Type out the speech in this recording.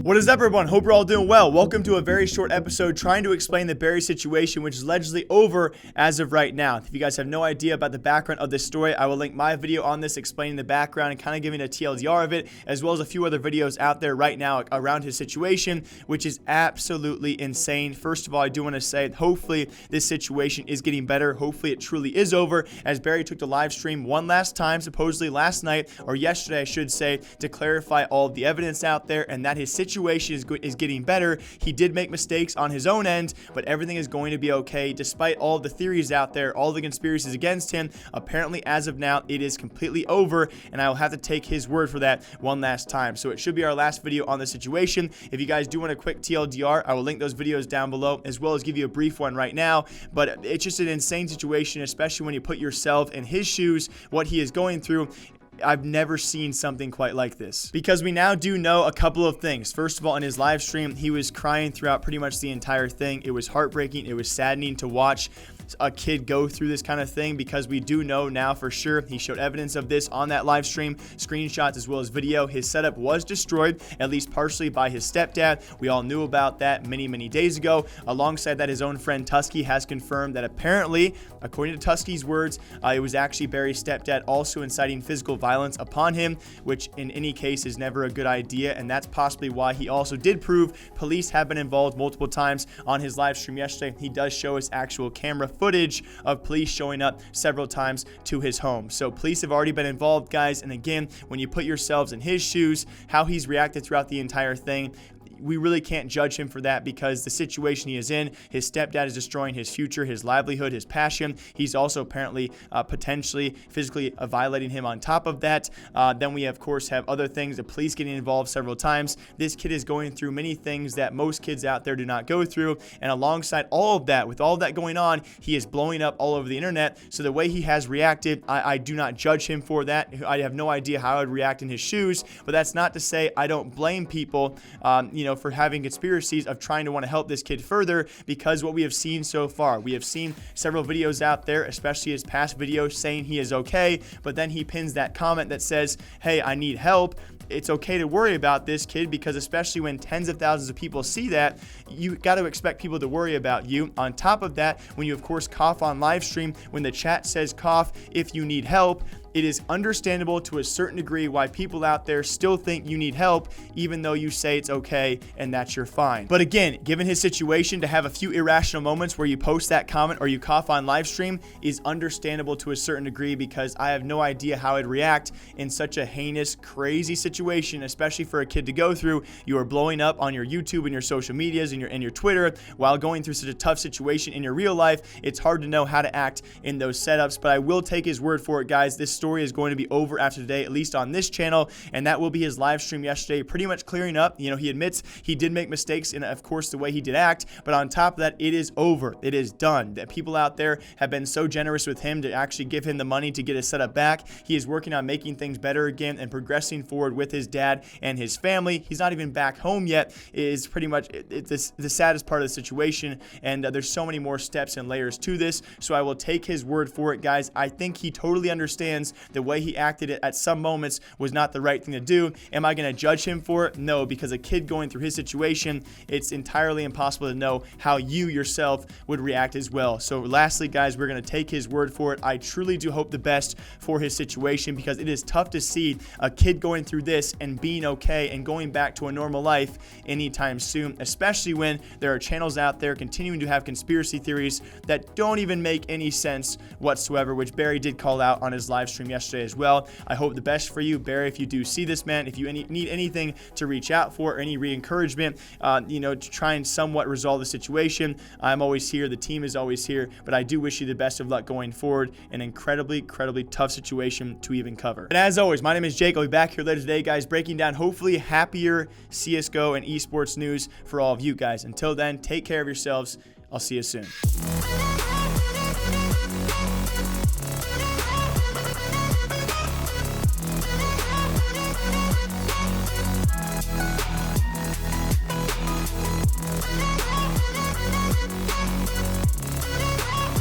What is up, everyone? Hope you're all doing well. Welcome to a very short episode trying to explain the Bxrry situation, which is allegedly over as of right now. If you guys have no idea about the background of this story, I will link my video on this explaining the background and kind of giving a TLDR of it, as well as a few other videos out there right now around his situation, which is absolutely insane. First of all, I do want to say hopefully this situation is getting better. Hopefully it truly is over, as Bxrry took the live stream one last time, supposedly last night, or yesterday I should say, to clarify all of the evidence out there and that his situation is getting better. He did make mistakes on his own end, but everything is going to be okay despite all the theories out there, all the conspiracies against him. Apparently, as of now, it is completely over, and I will have to take his word for that one last time. So it should be our last video on the situation. If you guys do want a quick TLDR, I will link those videos down below, as well as give you a brief one right now. But it's just an insane situation, especially when you put yourself in his shoes, what he is going through. I've never seen something quite like this, because we now do know a couple of things. First of all, in his live stream, he was crying throughout pretty much the entire thing. It was heartbreaking. It was saddening to watch a kid go through this kind of thing, because we do know now for sure he showed evidence of this on that live stream, screenshots as well as video. His setup was destroyed, at least partially, by his stepdad. We all knew about that many days ago. Alongside that, his own friend Tusky has confirmed that apparently, according to Tusky's words, it was actually Bxrry's stepdad also inciting physical violence upon him, which in any case is never a good idea, and that's possibly why he also did prove police have been involved multiple times. On his live stream yesterday, he does show us actual camera footage of police showing up several times to his home. So police have already been involved, guys, and again, when you put yourselves in his shoes, how he's reacted throughout the entire thing, we really can't judge him for that, because the situation he is in, his stepdad is destroying his future, his livelihood, his passion. He's also apparently potentially physically violating him on top of that. Then we of course have other things, the police getting involved several times. This kid is going through many things that most kids out there do not go through, and alongside all of that, with all of that going on, he is blowing up all over the internet. So the way he has reacted, I do not judge him for that. I have no idea how I would react in his shoes, but that's not to say I don't blame people, for having conspiracies of trying to want to help this kid further, because what we have seen so far, we have seen several videos out there, especially his past videos, saying he is okay, but then he pins that comment that says, hey, I need help. It's okay to worry about this kid, because especially when tens of thousands of people see that, you got to expect people to worry about you. On top of that, when you of course cough on live stream, when the chat says cough if you need help, it is understandable to a certain degree why people out there still think you need help, even though you say it's okay and that you're fine. But again, given his situation, to have a few irrational moments where you post that comment or you cough on live stream is understandable to a certain degree, because I have no idea how I'd react in such a heinous, crazy situation, especially for a kid to go through. You are blowing up on your YouTube and your social medias and your Twitter while going through such a tough situation in your real life. It's hard to know how to act in those setups, but I will take his word for it, guys. This story is going to be over after today, at least on this channel, and that will be his live stream yesterday pretty much clearing up. He admits he did make mistakes in, of course, the way he did act, but on top of that, it is over. It is done. That people out there have been so generous with him to actually give him the money to get his setup back. He is working on making things better again and progressing forward with his dad and his family. He's not even back home yet. It is pretty much the saddest part of the situation, and there's so many more steps and layers to this, so I will take his word for it, guys. I think he totally understands the way he acted at some moments was not the right thing to do. Am I going to judge him for it? No, because a kid going through his situation, it's entirely impossible to know how you yourself would react as well. So lastly, guys, we're going to take his word for it. I truly do hope the best for his situation, because it is tough to see a kid going through this and being okay and going back to a normal life anytime soon, especially when there are channels out there continuing to have conspiracy theories that don't even make any sense whatsoever, which Bxrry did call out on his live stream yesterday as well. I hope the best for you, Bxrry. If you do see this, man, if you need anything to reach out for, or any re-encouragement, to try and somewhat resolve the situation, I'm always here. The team is always here, but I do wish you the best of luck going forward. An incredibly tough situation to even cover. And as always, my name is Jake. I'll be back here later today, guys, breaking down hopefully happier CSGO and esports news for all of you guys. Until then, take care of yourselves. I'll see you soon.